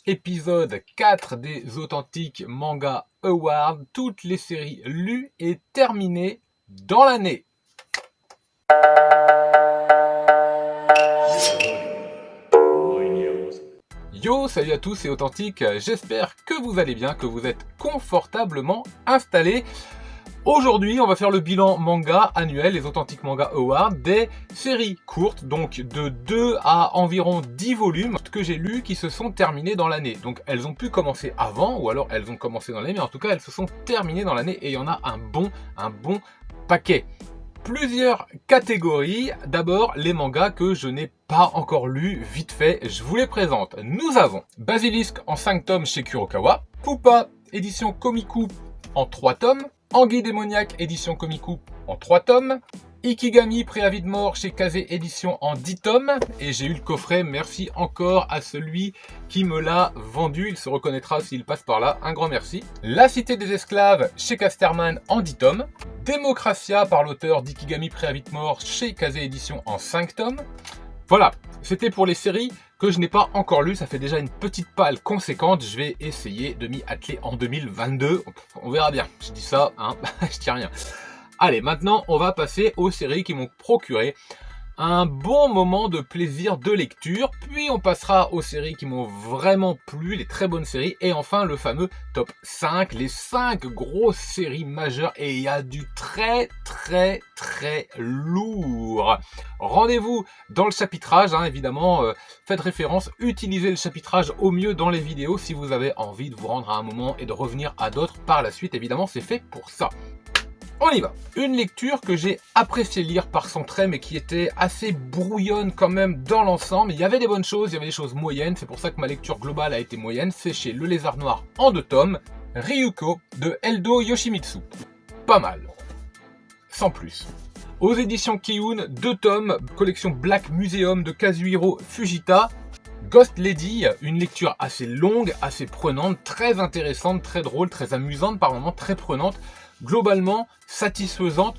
épisode 4 des Authentiques Manga Awards, toutes les séries lues et terminées dans l'année. Yo, salut à tous et authentiques, j'espère que vous allez bien, que vous êtes confortablement installés. Aujourd'hui, on va faire le bilan manga annuel, les Authentiques Manga Awards, des séries courtes, donc de 2 à environ 10 volumes que j'ai lus qui se sont terminés dans l'année. Donc elles ont pu commencer avant, ou alors elles ont commencé dans l'année, mais en tout cas elles se sont terminées dans l'année et il y en a un bon paquet. Plusieurs catégories. D'abord, les mangas que je n'ai pas encore lus, vite fait, je vous les présente. Nous avons Basilisk en 5 tomes chez Kurokawa, Pupa, édition Komiku en 3 tomes, Anguille démoniaque, édition Komiku en 3 tomes, Ikigami, préavis de mort chez Kaze édition en 10 tomes, et j'ai eu le coffret, merci encore à celui qui me l'a vendu, il se reconnaîtra s'il passe par là, un grand merci. La cité des esclaves chez Casterman en 10 tomes, Démocratia par l'auteur d'Ikigami, préavis de mort chez Kaze édition en 5 tomes. Voilà, c'était pour les séries que je n'ai pas encore lues, ça fait déjà une petite palle conséquente, je vais essayer de m'y atteler en 2022, on verra bien, je dis ça, hein, je tiens rien. Allez, maintenant on va passer aux séries qui m'ont procuré un bon moment de plaisir de lecture, puis on passera aux séries qui m'ont vraiment plu, les très bonnes séries, et enfin le fameux top 5, les 5 grosses séries majeures, et il y a du très lourd. Rendez-vous dans le chapitrage, hein, évidemment, faites référence, utilisez le chapitrage au mieux dans les vidéos si vous avez envie de vous rendre à un moment et de revenir à d'autres par la suite, évidemment c'est fait pour ça. On y va. Une lecture que j'ai apprécié lire par son trait, mais qui était assez brouillonne quand même dans l'ensemble. Il y avait des bonnes choses, il y avait des choses moyennes. C'est pour ça que ma lecture globale a été moyenne. C'est chez Le Lézard Noir en 2 tomes, Ryuko de Eldo Yoshimitsu. Pas mal. Sans plus. Aux éditions Kiun, 2 tomes, collection Black Museum de Kazuhiro Fujita. Ghost Lady, une lecture assez longue, assez prenante, très intéressante, très drôle, très amusante par moments, très prenante. Globalement satisfaisante,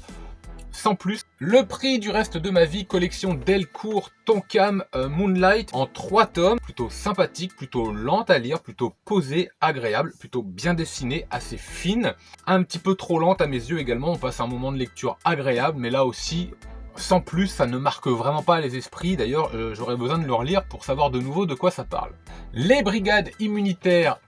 sans plus. Le prix du reste de ma vie, collection Delcourt Tonkam Moonlight en 3 tomes, plutôt sympathique, plutôt lente à lire, plutôt posée, agréable, plutôt bien dessinée, assez fine, un petit peu trop lente à mes yeux également. On passe un moment de lecture agréable, mais là aussi sans plus, ça ne marque vraiment pas les esprits. D'ailleurs, j'aurais besoin de le relire pour savoir de nouveau de quoi ça parle. Les brigades immunitaires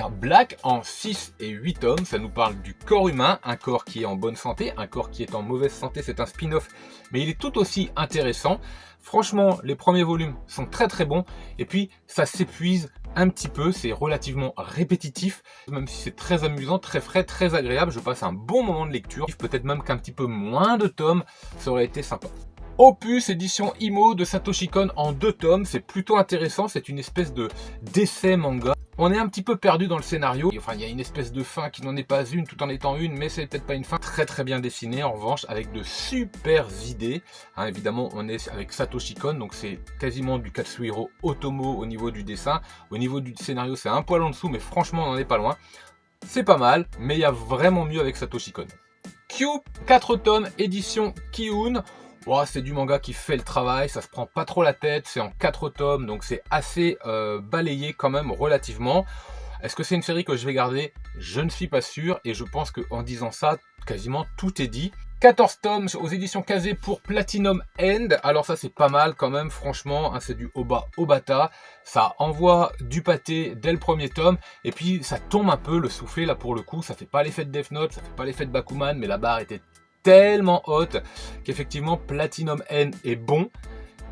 Black en 6 et 8 tomes, ça nous parle du corps humain, un corps qui est en bonne santé, un corps qui est en mauvaise santé, c'est un spin-off, mais il est tout aussi intéressant. Franchement, les premiers volumes sont très bons, et puis ça s'épuise un petit peu, c'est relativement répétitif, même si c'est très amusant, très frais, très agréable, je passe un bon moment de lecture, peut-être même qu'un petit peu moins de tomes, ça aurait été sympa. Opus, édition Imo de Satoshi Kon en 2 tomes, c'est plutôt intéressant, c'est une espèce de d'essai manga. On est un petit peu perdu dans le scénario, enfin il y a une espèce de fin qui n'en est pas une tout en étant une, mais c'est peut-être pas une fin très bien dessinée, en revanche avec de super idées. Hein, évidemment on est avec Satoshi Kon, donc c'est quasiment du Katsuhiro Otomo au niveau du dessin. Au niveau du scénario c'est un poil en dessous, mais franchement on n'en est pas loin. C'est pas mal, mais il y a vraiment mieux avec Satoshi Kon. Q, 4 tomes, édition Kiun. Oh, c'est du manga qui fait le travail, ça se prend pas trop la tête, c'est en 4 tomes, donc c'est assez balayé quand même relativement. Est-ce que c'est une série que je vais garder? Je ne suis pas sûr, et je pense qu'en disant ça, quasiment tout est dit. 14 tomes aux éditions Kaze pour Platinum End. Alors ça c'est pas mal quand même, franchement, hein, c'est du Oba Obata. Ça envoie du pâté dès le premier tome, et puis ça tombe un peu le soufflet là pour le coup. Ça fait pas l'effet de Death Note, ça fait pas l'effet de Bakuman, mais la barre était tellement haute qu'effectivement Platinum N est bon,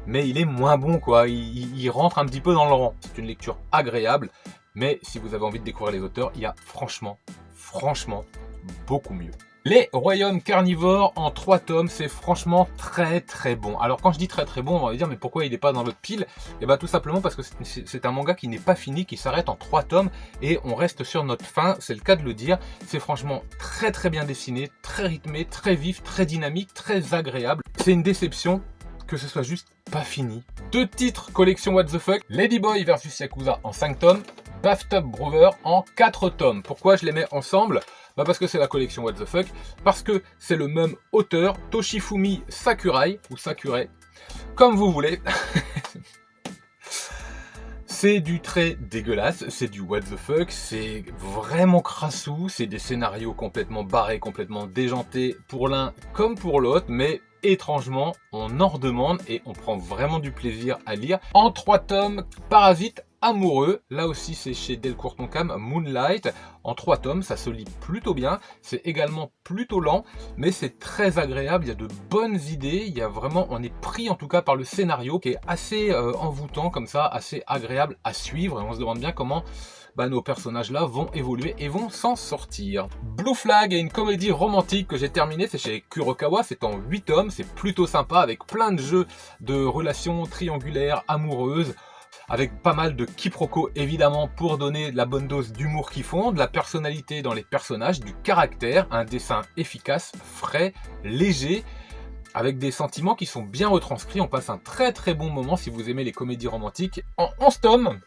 mais il est moins bon quoi, il rentre un petit peu dans le rang. C'est une lecture agréable, mais si vous avez envie de découvrir les auteurs, il y a franchement beaucoup mieux. Les Royaumes Carnivores en 3 tomes, c'est franchement très bon. Alors quand je dis très bon, on va dire mais pourquoi il n'est pas dans votre pile? Et bien tout simplement parce que c'est un manga qui n'est pas fini, qui s'arrête en 3 tomes et on reste sur notre fin, c'est le cas de le dire. C'est franchement très bien dessiné, très rythmé, très vif, très dynamique, très agréable. C'est une déception que ce soit juste pas fini. 2 titres collection What the Fuck, Ladyboy vs Yakuza en 5 tomes, Bathtub Brother en 4 tomes. Pourquoi je les mets ensemble? Bah parce que c'est la collection What the Fuck, parce que c'est le même auteur, Toshifumi Sakurai, ou Sakurai, comme vous voulez. C'est du très dégueulasse, c'est du what the fuck, c'est vraiment crassou, c'est des scénarios complètement barrés, complètement déjantés pour l'un comme pour l'autre, mais étrangement, on en redemande et on prend vraiment du plaisir à lire. En 3 tomes, Parasite amoureux, là aussi c'est chez Delcourt Tonkam, Moonlight, en 3 tomes, ça se lit plutôt bien, c'est également plutôt lent, mais c'est très agréable, il y a de bonnes idées, il y a vraiment, on est pris en tout cas par le scénario qui est assez envoûtant comme ça, assez agréable à suivre, et on se demande bien comment nos personnages là vont évoluer et vont s'en sortir. Blue Flag est une comédie romantique que j'ai terminée, c'est chez Kurokawa, c'est en 8 tomes, c'est plutôt sympa avec plein de jeux de relations triangulaires, amoureuses, avec pas mal de quiproquos évidemment pour donner la bonne dose d'humour qu'ils font, de la personnalité dans les personnages, du caractère, un dessin efficace, frais, léger, avec des sentiments qui sont bien retranscrits. On passe un très très bon moment si vous aimez les comédies romantiques. En 11 tomes,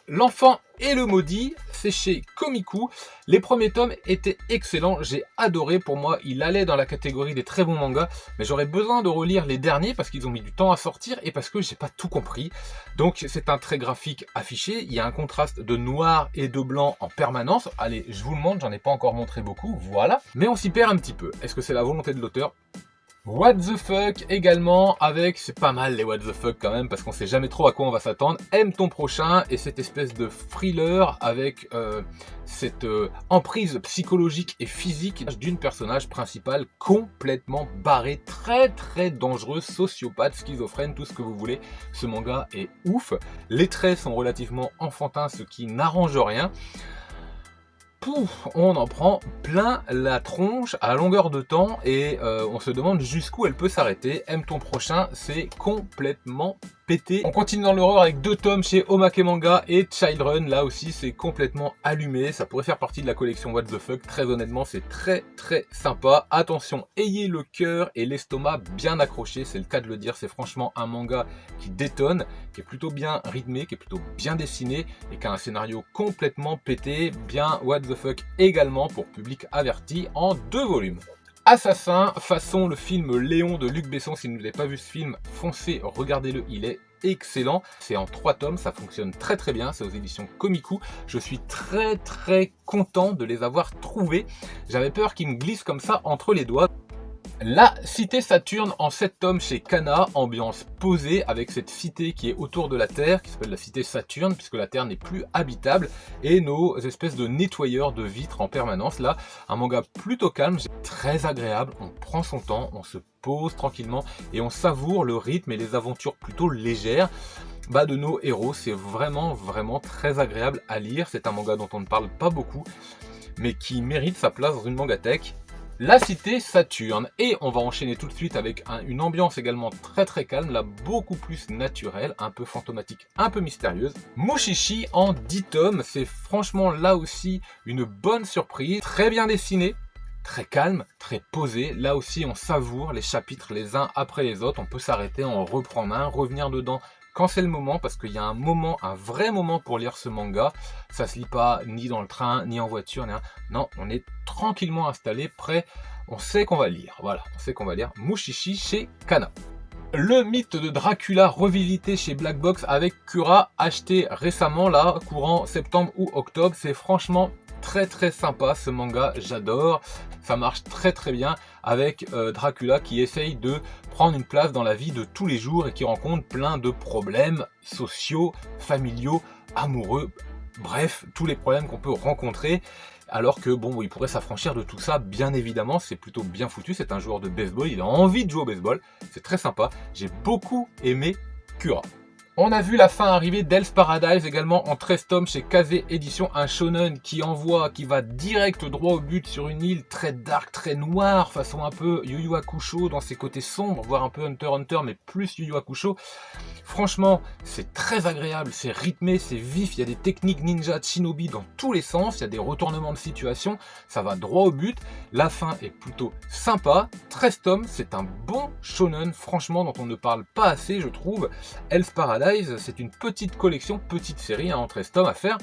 L'Enfant et le Maudit, c'est chez Komiku. Les premiers tomes étaient excellents, j'ai adoré. Pour moi, il allait dans la catégorie des très bons mangas, mais j'aurais besoin de relire les derniers parce qu'ils ont mis du temps à sortir et parce que j'ai pas tout compris. Donc c'est un trait graphique affiché, il y a un contraste de noir et de blanc en permanence. Allez, je vous le montre, j'en ai pas encore montré beaucoup, voilà. Mais on s'y perd un petit peu. Est-ce que c'est la volonté de l'auteur ? What the fuck également, avec, c'est pas mal les what the fuck quand même, parce qu'on sait jamais trop à quoi on va s'attendre. Aime ton prochain, et cette espèce de thriller avec cette emprise psychologique et physique d'une personnage principale complètement barrée, très très dangereux, sociopathe, schizophrène, tout ce que vous voulez. Ce manga est ouf, les traits sont relativement enfantins, ce qui n'arrange rien. Pouf, on en prend plein la tronche à longueur de temps et on se demande jusqu'où elle peut s'arrêter. Aime ton prochain, c'est complètement pété. On continue dans l'horreur avec 2 tomes chez Omake Manga et Children. Là aussi, c'est complètement allumé. Ça pourrait faire partie de la collection What the Fuck. Très honnêtement, c'est très très sympa. Attention, ayez le cœur et l'estomac bien accrochés. C'est le cas de le dire. C'est franchement un manga qui détonne, qui est plutôt bien rythmé, qui est plutôt bien dessiné et qui a un scénario complètement pété. Bien What the Fuck également pour public averti en 2 volumes. Assassin, façon le film Léon de Luc Besson. Si vous n'avez pas vu ce film, foncez, regardez-le, il est excellent. C'est en 3 tomes, ça fonctionne très très bien, c'est aux éditions Komiku. Je suis très très content de les avoir trouvés. J'avais peur qu'ils me glissent comme ça entre les doigts. La cité Saturne en 7 tomes chez Kana, ambiance posée avec cette cité qui est autour de la Terre, qui s'appelle la cité Saturne, puisque la Terre n'est plus habitable, et nos espèces de nettoyeurs de vitres en permanence. Là, un manga plutôt calme, très agréable, on prend son temps, on se pose tranquillement, et on savoure le rythme et les aventures plutôt légères de nos héros. C'est vraiment vraiment très agréable à lire. C'est un manga dont on ne parle pas beaucoup, mais qui mérite sa place dans une mangatech. La cité Saturne, et on va enchaîner tout de suite avec une ambiance également très très calme, là beaucoup plus naturelle, un peu fantomatique, un peu mystérieuse. Mushishi en 10 tomes, c'est franchement là aussi une bonne surprise, très bien dessiné, très calme, très posé. Là aussi on savoure les chapitres les uns après les autres, on peut s'arrêter, en reprendre un, revenir dedans quand c'est le moment, parce qu'il y a un moment, un vrai moment pour lire ce manga. Ça se lit pas ni dans le train, ni en voiture, ni rien. Non, on est tranquillement installé, prêt, on sait qu'on va lire. Voilà, on sait qu'on va lire Mushishi chez Kana. Le mythe de Dracula revisité chez Black Box avec Kura, acheté récemment, là, courant septembre ou octobre. C'est franchement très très sympa ce manga, j'adore. Ça marche très très bien avec Dracula qui essaye de prendre une place dans la vie de tous les jours et qui rencontre plein de problèmes sociaux, familiaux, amoureux, bref, tous les problèmes qu'on peut rencontrer. Alors que bon, il pourrait s'affranchir de tout ça, bien évidemment, c'est plutôt bien foutu. C'est un joueur de baseball, il a envie de jouer au baseball, c'est très sympa. J'ai beaucoup aimé Kura. On a vu la fin arriver d'Hell's Paradise également en 13 tomes chez Kaze Édition, un shonen qui va direct droit au but sur une île très dark, très noire, façon un peu Yu Yu Hakusho dans ses côtés sombres, voire un peu Hunter x Hunter, mais plus Yu Yu Hakusho. Franchement, c'est très agréable, c'est rythmé, c'est vif, il y a des techniques ninja de shinobi dans tous les sens, il y a des retournements de situation, ça va droit au but, la fin est plutôt sympa. 13 tomes, c'est un bon shonen, franchement, dont on ne parle pas assez, je trouve. Hell's Paradise, c'est une petite collection, petite série en 13 tomes à faire.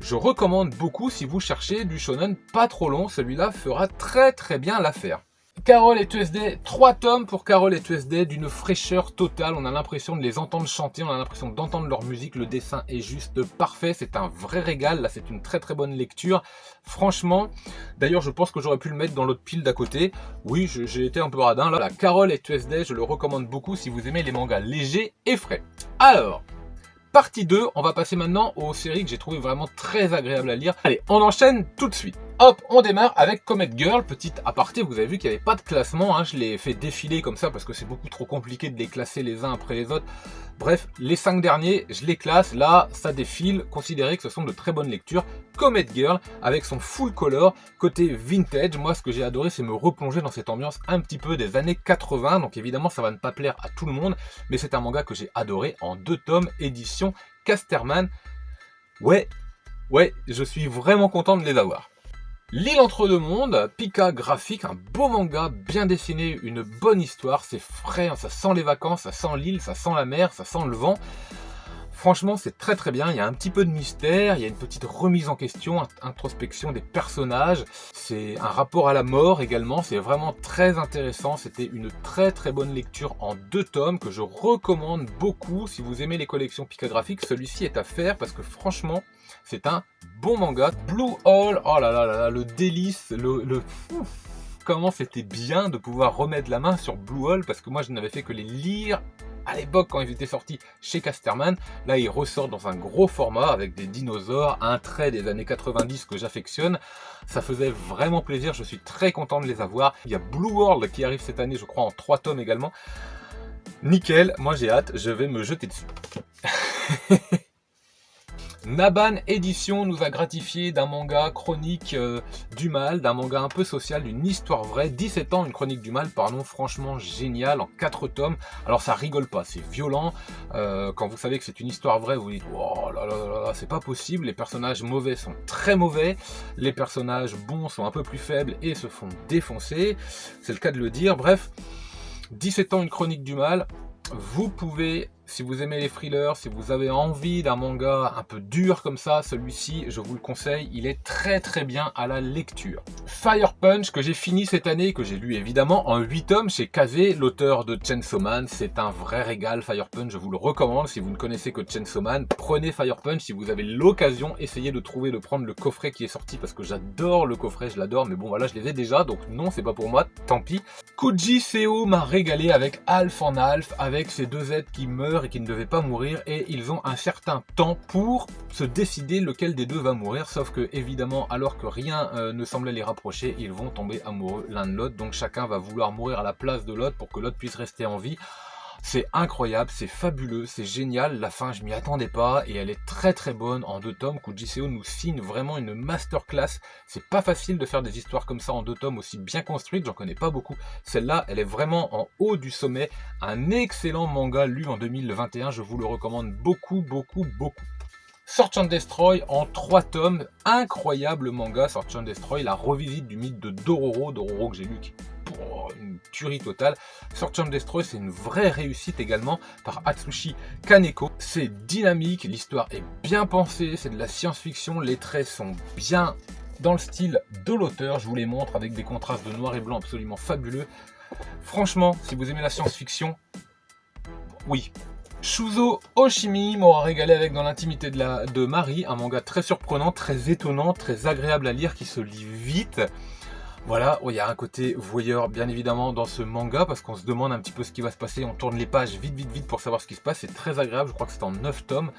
Je recommande beaucoup si vous cherchez du shonen pas trop long, celui-là fera très très bien l'affaire. Carol et Tuesday, 3 tomes pour Carol et Tuesday, d'une fraîcheur totale. On a l'impression de les entendre chanter, on a l'impression d'entendre leur musique. Le dessin est juste parfait, c'est un vrai régal. Là, c'est une très très bonne lecture. Franchement, d'ailleurs, je pense que j'aurais pu le mettre dans l'autre pile d'à côté. Oui, j'ai été un peu radin. Là, la Carol et Tuesday, je le recommande beaucoup si vous aimez les mangas légers et frais. Alors, partie 2, on va passer maintenant aux séries que j'ai trouvé vraiment très agréables à lire. Allez, on enchaîne tout de suite. Hop, on démarre avec Comet Girl. Petite aparté, vous avez vu qu'il n'y avait pas de classement, hein. Je l'ai fait défiler comme ça parce que c'est beaucoup trop compliqué de les classer les uns après les autres. Bref, les 5 derniers, je les classe. Là, ça défile. Considérez que ce sont de très bonnes lectures. Comet Girl, avec son full color, côté vintage. Moi, ce que j'ai adoré, c'est me replonger dans cette ambiance un petit peu des années 80. Donc évidemment, ça va ne pas plaire à tout le monde. Mais c'est un manga que j'ai adoré en 2 tomes, édition Casterman. Ouais, je suis vraiment content de les avoir. L'île entre deux mondes, Pika graphique, un beau manga bien dessiné, une bonne histoire, c'est frais, ça sent les vacances, ça sent l'île, ça sent la mer, ça sent le vent. Franchement, c'est très très bien, il y a un petit peu de mystère, il y a une petite remise en question, introspection des personnages, c'est un rapport à la mort également, c'est vraiment très intéressant, c'était une très très bonne lecture en 2 tomes que je recommande beaucoup. Si vous aimez les collections Pika graphiques, celui-ci est à faire parce que franchement, c'est un bon manga. Blue Hole, oh là là là là, le délice, comment c'était bien de pouvoir remettre la main sur Blue Hole parce que moi je n'avais fait que les lire à l'époque quand ils étaient sortis chez Casterman. Là ils ressortent dans un gros format avec des dinosaures, un trait des années 90 que j'affectionne. Ça faisait vraiment plaisir, je suis très content de les avoir. Il y a Blue World qui arrive cette année, je crois en 3 tomes également. Nickel, moi j'ai hâte, je vais me jeter dessus. Naban Édition nous a gratifié d'un manga chronique du mal, d'un manga un peu social, d'une histoire vraie, 17 ans, une chronique du mal, pardon, franchement génial, en 4 tomes. Alors ça rigole pas, c'est violent, quand vous savez que c'est une histoire vraie, vous vous dites oh là là là là, c'est pas possible, les personnages mauvais sont très mauvais, les personnages bons sont un peu plus faibles et se font défoncer, c'est le cas de le dire. Bref, 17 ans, une chronique du mal. Vous pouvez, si vous aimez les thrillers, si vous avez envie d'un manga un peu dur comme ça, celui-ci, je vous le conseille, il est très très bien à la lecture. Fire Punch, que j'ai fini cette année, que j'ai lu évidemment en 8 tomes chez Kaze, l'auteur de Chainsaw Man. C'est un vrai régal, Fire Punch, je vous le recommande. Si vous ne connaissez que Chainsaw Man, prenez Fire Punch. Si vous avez l'occasion, essayez de prendre le coffret qui est sorti, parce que j'adore le coffret, je l'adore, mais bon voilà, je les ai déjà, donc non, c'est pas pour moi, tant pis. Kuji Seo m'a régalé avec Alf en Alf, avec ces 2 êtres qui meurent et qui ne devaient pas mourir, et ils ont un certain temps pour se décider lequel des 2 va mourir, sauf que évidemment, alors que rien ne semblait les rapprocher, ils vont tomber amoureux l'un de l'autre, donc chacun va vouloir mourir à la place de l'autre pour que l'autre puisse rester en vie. C'est incroyable, c'est fabuleux, c'est génial. La fin, je m'y attendais pas et elle est très très bonne en 2 tomes. Kuji Seo nous signe vraiment une masterclass. C'est pas facile de faire des histoires comme ça en 2 tomes aussi bien construites, j'en connais pas beaucoup. Celle-là, elle est vraiment en haut du sommet. Un excellent manga lu en 2021, je vous le recommande beaucoup, beaucoup, beaucoup. Search and Destroy en 3 tomes, incroyable manga. Search and Destroy, la revisite du mythe de Dororo que j'ai lu, qui une tuerie totale. Search and Destroy, c'est une vraie réussite également par Atsushi Kaneko. C'est dynamique, l'histoire est bien pensée, c'est de la science-fiction, les traits sont bien dans le style de l'auteur, je vous les montre avec des contrastes de noir et blanc absolument fabuleux. Franchement, si vous aimez la science-fiction, oui. Shuzo Oshimi m'aura régalé avec Dans l'intimité de Marie, un manga très surprenant, très étonnant, très agréable à lire, qui se lit vite. Voilà, il y a un côté voyeur bien évidemment dans ce manga, parce qu'on se demande un petit peu ce qui va se passer, on tourne les pages vite pour savoir ce qui se passe, c'est très agréable, je crois que c'est en 9 tomes.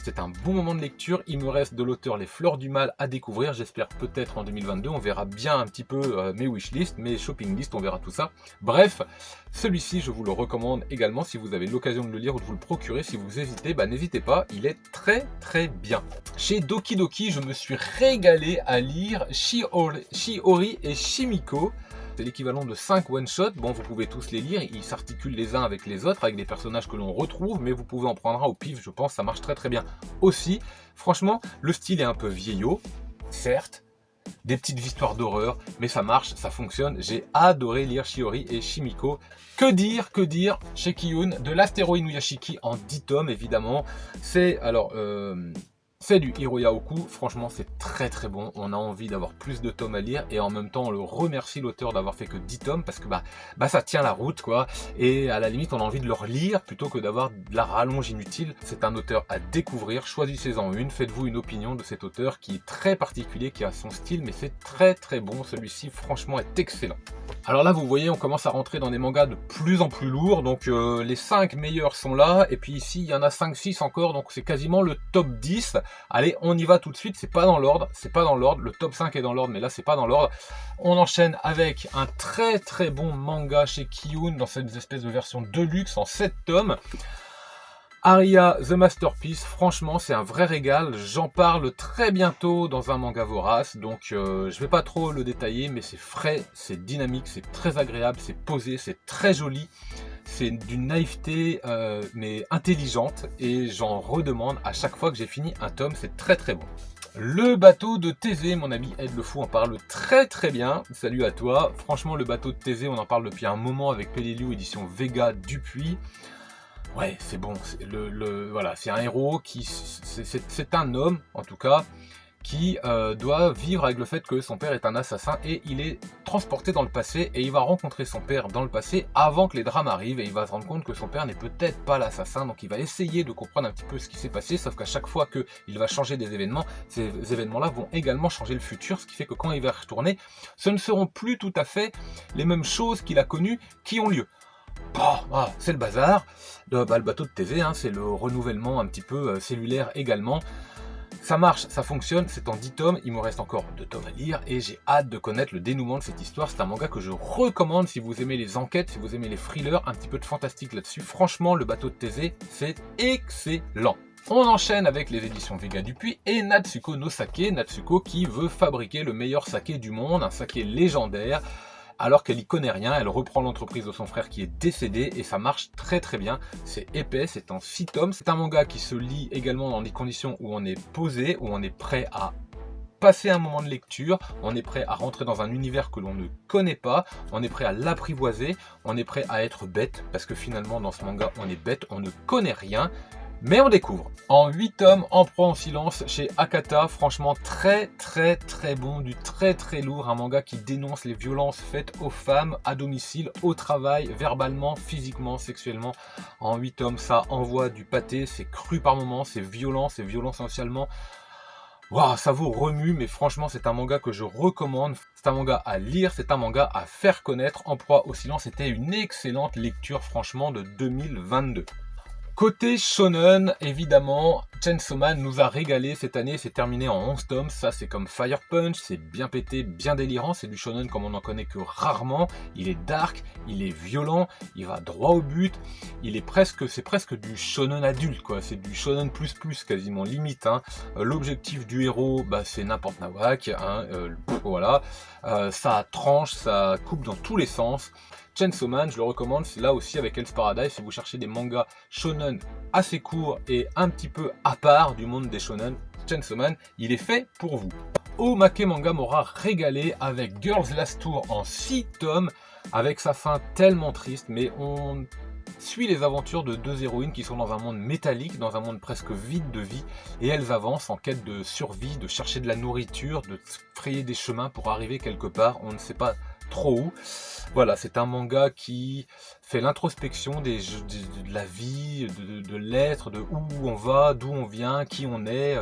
C'est un bon moment de lecture, il me reste de l'auteur Les Fleurs du Mal à découvrir, j'espère peut-être en 2022, on verra bien un petit peu mes wishlists, mes shopping lists, on verra tout ça. Bref, celui-ci je vous le recommande également si vous avez l'occasion de le lire ou de vous le procurer. Si vous hésitez, n'hésitez pas, il est très très bien. Chez Doki Doki, je me suis régalé à lire Shiori et Shimiko. C'est l'équivalent de 5 one-shots. Bon, vous pouvez tous les lire, ils s'articulent les uns avec les autres, avec des personnages que l'on retrouve, mais vous pouvez en prendre un au pif, je pense, ça marche très très bien. Aussi, franchement, le style est un peu vieillot, certes, des petites histoires d'horreur, mais ça marche, ça fonctionne. J'ai adoré lire Shiori et Shimiko. Que dire chez Kiyun, de l'Astéro Inuyashiki en 10 tomes, évidemment. C'est, alors, C'est du Hiroya Oku, franchement c'est très très bon, on a envie d'avoir plus de tomes à lire et en même temps on le remercie l'auteur d'avoir fait que 10 tomes parce que ça tient la route quoi, et à la limite on a envie de le relire plutôt que d'avoir de la rallonge inutile. C'est un auteur à découvrir, choisissez-en une, faites-vous une opinion de cet auteur qui est très particulier, qui a son style, mais c'est très très bon, celui-ci franchement est excellent. Alors là vous voyez on commence à rentrer dans des mangas de plus en plus lourds, donc les 5 meilleurs sont là, et puis ici il y en a 5-6 encore, donc c'est quasiment le top 10. Allez, on y va tout de suite, c'est pas dans l'ordre, le top 5 est dans l'ordre, mais là c'est pas dans l'ordre. On enchaîne avec un très très bon manga chez Kiyun, dans cette espèce de version deluxe en 7 tomes. Aria The Masterpiece, franchement c'est un vrai régal, j'en parle très bientôt dans un manga vorace, donc je vais pas trop le détailler, mais c'est frais, c'est dynamique, c'est très agréable, c'est posé, c'est très joli, c'est d'une naïveté mais intelligente, et j'en redemande à chaque fois que j'ai fini un tome, c'est très très bon. Le bateau de Thésée, mon ami Ed le Fou en parle très très bien, salut à toi. Franchement le bateau de Thésée, on en parle depuis un moment avec Peleliu édition Vega Dupuis. Ouais, c'est bon, voilà, c'est un héros qui, c'est un homme, en tout cas, qui doit vivre avec le fait que son père est un assassin, et il est transporté dans le passé, et il va rencontrer son père dans le passé avant que les drames arrivent, et il va se rendre compte que son père n'est peut-être pas l'assassin, donc il va essayer de comprendre un petit peu ce qui s'est passé, sauf qu'à chaque fois qu'il va changer des événements, ces événements-là vont également changer le futur, ce qui fait que quand il va retourner, ce ne seront plus tout à fait les mêmes choses qu'il a connues qui ont lieu. C'est le bazar. Le bateau de Thésée, hein, c'est le renouvellement un petit peu cellulaire également. Ça marche, ça fonctionne, c'est en 10 tomes, il me reste encore 2 tomes à lire et j'ai hâte de connaître le dénouement de cette histoire. C'est un manga que je recommande si vous aimez les enquêtes, si vous aimez les thrillers, un petit peu de fantastique là-dessus. Franchement, le bateau de Thésée, c'est excellent. On enchaîne avec les éditions Vega Dupuis et Natsuko no Sake, Natsuko qui veut fabriquer le meilleur saké du monde, un saké légendaire. Alors qu'elle y connaît rien, elle reprend l'entreprise de son frère qui est décédé et ça marche très très bien. C'est épais, c'est en 6 tomes. C'est un manga qui se lit également dans des conditions où on est posé, où on est prêt à passer un moment de lecture, on est prêt à rentrer dans un univers que l'on ne connaît pas, on est prêt à l'apprivoiser, on est prêt à être bête, parce que finalement dans ce manga on est bête, on ne connaît rien. Mais on découvre. En 8 tomes, En proie en silence chez Akata, franchement très très très bon, du très très lourd, un manga qui dénonce les violences faites aux femmes à domicile, au travail, verbalement, physiquement, sexuellement. En 8 tomes, ça envoie du pâté, c'est cru par moments, c'est violent socialement. Waouh, ça vous remue, mais franchement c'est un manga que je recommande, c'est un manga à lire, c'est un manga à faire connaître. En proie au silence, c'était une excellente lecture franchement de 2022. Côté shonen, évidemment, Chainsaw Man nous a régalé cette année, c'est terminé en 11 tomes, ça c'est comme Fire Punch, c'est bien pété, bien délirant, c'est du shonen comme on n'en connaît que rarement, il est dark, il est violent, il va droit au but, c'est presque du shonen adulte quoi, c'est du shonen plus quasiment limite, hein. L'objectif du héros, c'est n'importe nawak, hein, voilà, ça tranche, ça coupe dans tous les sens. Chainsaw Man, je le recommande, c'est là aussi avec Hell's Paradise, si vous cherchez des mangas shonen assez courts et un petit peu à part du monde des shonen, Chainsaw Man, il est fait pour vous. Omake Manga m'aura régalé avec Girls Last Tour en 6 tomes, avec sa fin tellement triste, mais on suit les aventures de 2 héroïnes qui sont dans un monde métallique, dans un monde presque vide de vie, et elles avancent en quête de survie, de chercher de la nourriture, de frayer des chemins pour arriver quelque part, on ne sait pas trop où. Voilà, c'est un manga qui fait l'introspection de la vie, de l'être, de où on va, d'où on vient, qui on est.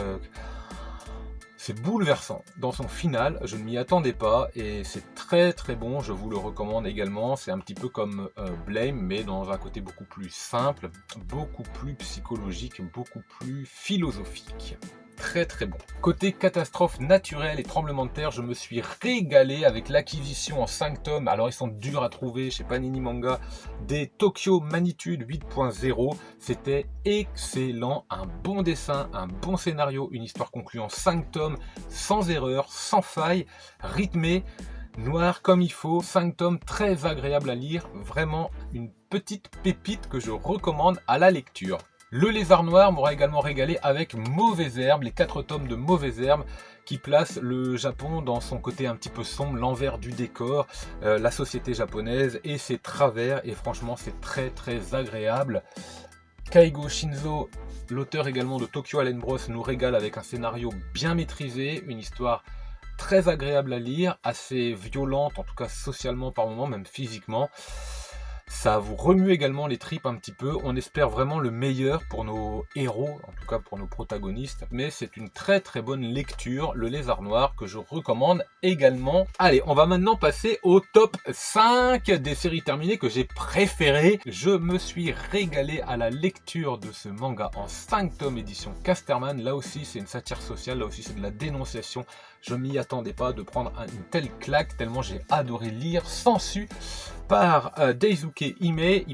C'est bouleversant. Dans son final, je ne m'y attendais pas et c'est très très bon, je vous le recommande également. C'est un petit peu comme Blame, mais dans un côté beaucoup plus simple, beaucoup plus psychologique, beaucoup plus philosophique. Très très bon. Côté catastrophe naturelle et tremblement de terre, je me suis régalé avec l'acquisition en 5 tomes, alors ils sont durs à trouver chez Panini Manga, des Tokyo Magnitude 8.0. C'était excellent, un bon dessin, un bon scénario, une histoire conclue en 5 tomes, sans erreur, sans faille, rythmé, noir comme il faut, 5 tomes très agréable à lire, vraiment une petite pépite que je recommande à la lecture. Le Lézard Noir m'aura également régalé avec Mauvaises Herbes, les 4 tomes de Mauvaises Herbes qui placent le Japon dans son côté un petit peu sombre, l'envers du décor, la société japonaise et ses travers, et franchement c'est très très agréable. Kaigo Shinzo, l'auteur également de Tokyo Allen Bros, nous régale avec un scénario bien maîtrisé, une histoire très agréable à lire, assez violente, en tout cas socialement par moments, même physiquement. Ça vous remue également les tripes un petit peu. On espère vraiment le meilleur pour nos héros, en tout cas pour nos protagonistes. Mais c'est une très très bonne lecture, Le Lézard Noir, que je recommande également. Allez, on va maintenant passer au top 5 des séries terminées que j'ai préférées. Je me suis régalé à la lecture de ce manga en 5 tomes édition Casterman. Là aussi, c'est une satire sociale, là aussi c'est de la dénonciation. Je m'y attendais pas de prendre une telle claque, tellement j'ai adoré lire Sensu par Daisuke Imai.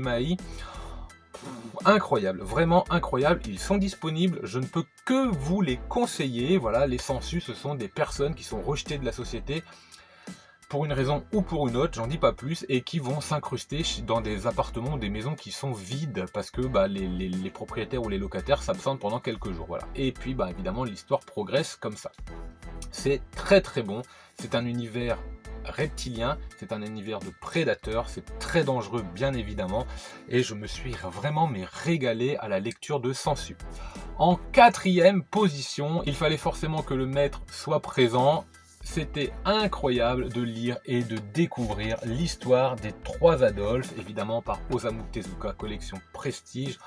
Incroyable, vraiment incroyable. Ils sont disponibles, je ne peux que vous les conseiller. Voilà, les Sensu, ce sont des personnes qui sont rejetées de la société pour une raison ou pour une autre, j'en dis pas plus, et qui vont s'incruster dans des appartements ou des maisons qui sont vides parce que les propriétaires ou les locataires s'absentent pendant quelques jours. Voilà. Et puis évidemment l'histoire progresse comme ça. C'est très très bon, c'est un univers reptilien, c'est un univers de prédateurs, c'est très dangereux bien évidemment, et je me suis vraiment régalé à la lecture de Sensu. En 4e position, il fallait forcément que le maître soit présent. C'était incroyable de lire et de découvrir l'histoire des 3 Adolphes, évidemment par Osamu Tezuka, collection Prestige.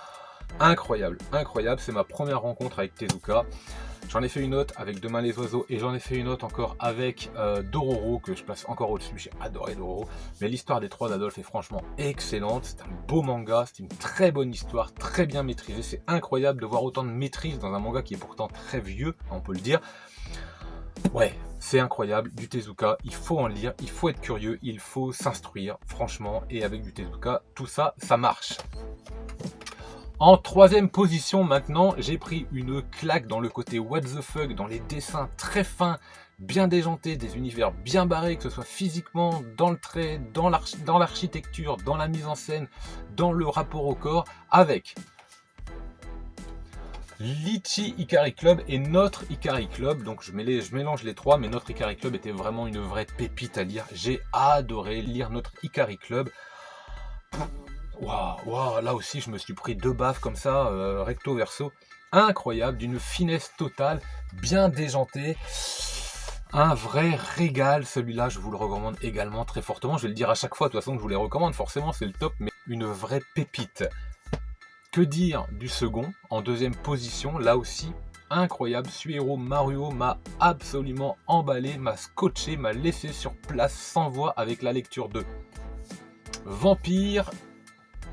Incroyable, incroyable, c'est ma première rencontre avec Tezuka. J'en ai fait une autre avec Demain les oiseaux et j'en ai fait une autre encore avec Dororo, que je place encore au-dessus. J'ai adoré Dororo, mais l'histoire des 3 Adolphes est franchement excellente. C'est un beau manga, c'est une très bonne histoire, très bien maîtrisée. C'est incroyable de voir autant de maîtrise dans un manga qui est pourtant très vieux, on peut le dire. Ouais, c'est incroyable, du Tezuka, il faut en lire, il faut être curieux, il faut s'instruire, franchement, et avec du Tezuka, tout ça, ça marche. En 3e position maintenant, j'ai pris une claque dans le côté what the fuck, dans les dessins très fins, bien déjantés, des univers bien barrés, que ce soit physiquement, dans le trait, dans l'architecture, dans la mise en scène, dans le rapport au corps, avec Litchi Ikari Club et Notre Ikari Club. Donc je mélange les 3, mais Notre Ikari Club était vraiment une vraie pépite à lire. J'ai adoré lire Notre Ikari Club. Waouh, là aussi je me suis pris 2 baffes comme ça, recto verso. Incroyable, d'une finesse totale, bien déjanté. Un vrai régal, celui-là je vous le recommande également très fortement. Je vais le dire à chaque fois de toute façon que je vous les recommande, forcément c'est le top, mais une vraie pépite. Que dire du second, en 2e position, là aussi, incroyable, Suihiro Maruo m'a absolument emballé, m'a scotché, m'a laissé sur place sans voix avec la lecture de Vampire,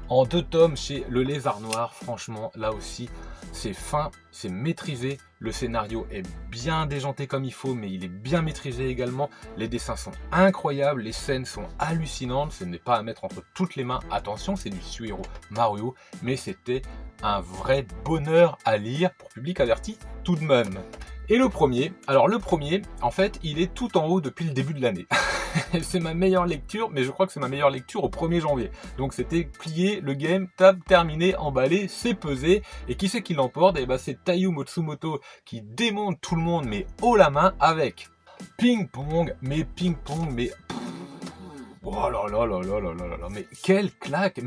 en 2 tomes chez Le Lézard Noir. Franchement, là aussi, c'est fin, c'est maîtrisé, le scénario est bien déjanté comme il faut, mais il est bien maîtrisé également, les dessins sont incroyables, les scènes sont hallucinantes, ce n'est pas à mettre entre toutes les mains, attention, c'est du Suihiro Maruo, mais c'était un vrai bonheur à lire, pour public averti tout de même. Et le premier, alors le premier, en fait, il est tout en haut depuis le début de l'année. C'est ma meilleure lecture, mais je crois que c'est ma meilleure lecture au 1er janvier. Donc c'était plié, le game, tab, terminé, emballé, c'est pesé. Et qui c'est qui l'emporte? Et bah c'est Taiyu Matsumoto qui démonte tout le monde, mais haut la main, avec Ping Pong, mais oh là là là là là là là, mais quelle claque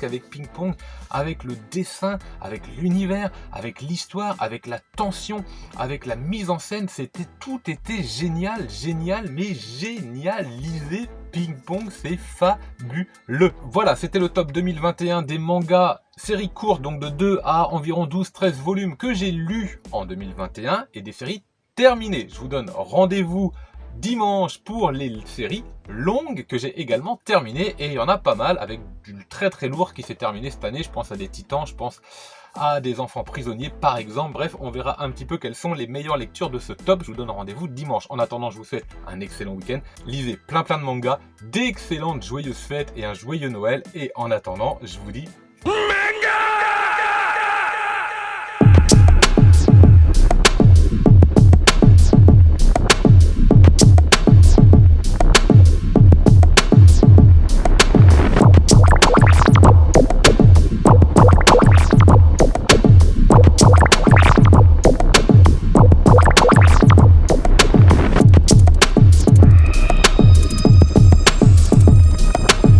avec Ping Pong, avec le dessin, avec l'univers, avec l'histoire, avec la tension, avec la mise en scène, tout était génial, mais génialisé. Ping Pong, c'est fabuleux. Voilà, c'était le top 2021 des mangas séries courtes, donc de 2 à environ 12-13 volumes que j'ai lus en 2021 et des séries terminées. Je vous donne rendez-vous dimanche pour les séries longues que j'ai également terminées, et il y en a pas mal avec du très très lourd qui s'est terminé cette année. Je pense à des Titans, je pense à des Enfants prisonniers par exemple. Bref, on verra un petit peu quelles sont les meilleures lectures de ce top. Je vous donne rendez-vous dimanche. En attendant, je vous souhaite un excellent week-end, lisez plein de mangas, d'excellentes joyeuses fêtes et un joyeux Noël, et en attendant, je vous dis